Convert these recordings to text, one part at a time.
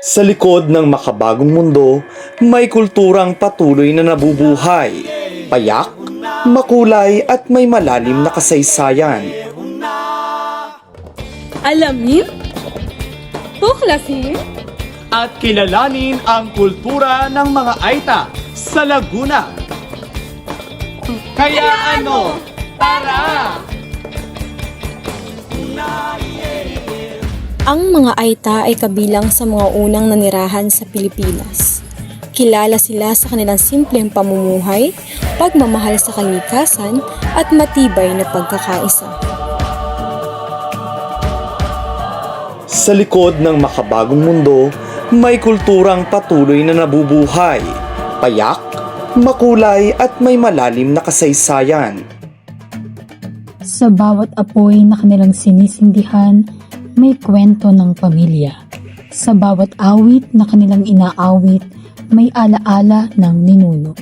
Sa likod ng makabagong mundo, may kulturang patuloy na nabubuhay, payak, makulay at may malalim na kasaysayan. Alamin, tuklasin, At kilalanin ang kultura ng mga Aita sa Laguna. Kaya ano? Tara! Ang mga Aita ay kabilang sa mga unang nanirahan sa Pilipinas. Kilala sila sa kanilang simpleng pamumuhay, pagmamahal sa kalikasan at matibay na pagkakaisa. Sa likod ng makabagong mundo, may kulturang patuloy na nabubuhay, payak, makulay at may malalim na kasaysayan. Sa bawat apoy na kanilang sinisindihan, may kwento ng pamilya. Sa bawat awit na kanilang inaawit, may alaala ng ninuno.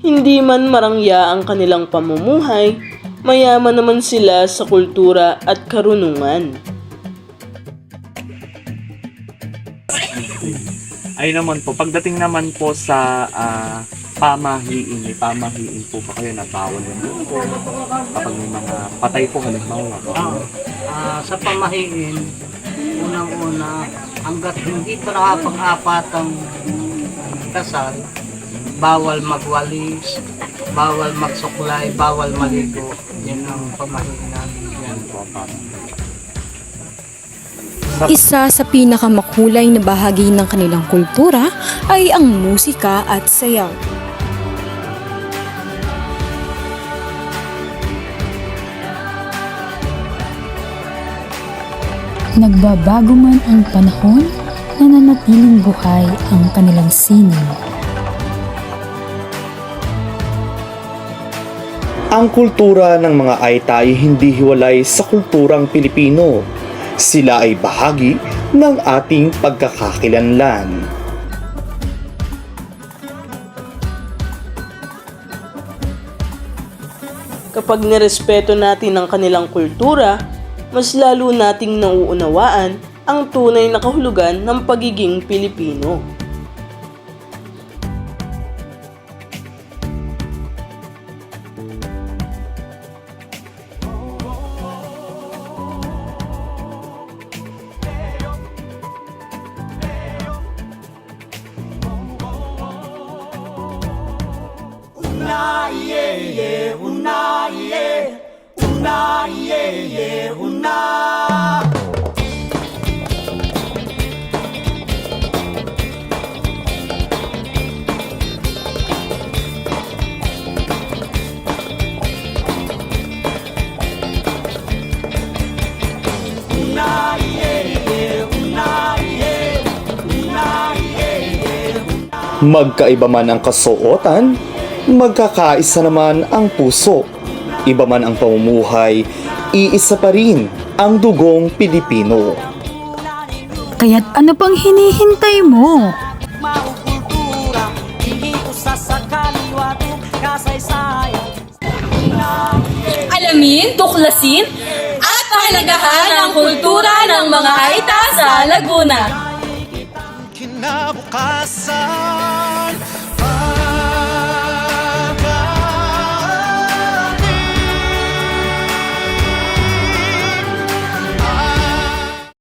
Hindi man marangya ang kanilang pamumuhay, mayaman naman sila sa kultura at karunungan. Ay naman po, pagdating naman po sa pamahiin, may pamahiin po ba kayo na bawal yun po? Kapag may mga patay po halimbawa. Sa pamahiin, unang-una, hanggat hindi pa nakapag-apat ang kasal, bawal magwalis, bawal magsuklay, bawal maligo. Yan ang pamahiin namin. Yan po, Isa sa pinakamakulay na bahagi ng kanilang kultura ay ang musika at sayaw. Nagbabago man ang panahon, nananatiling buhay ang kanilang sining. Ang kultura ng mga Aita ay hindi hiwalay sa kulturang Pilipino. Sila ay bahagi ng ating pagkakakilanlan. Kapag nirespeto natin ang kanilang kultura, mas lalo nating nauunawaan ang tunay na kahulugan ng pagiging Pilipino. Magkaiba man ang kasuotan, magkakaisa naman ang puso. Iba man ang pamumuhay, iisa pa rin ang dugong Pilipino. Kaya't ano pang hinihintay mo? Alamin, tuklasin, at pahalagahan ang kultura ng mga Aita sa Laguna. Kinabukasan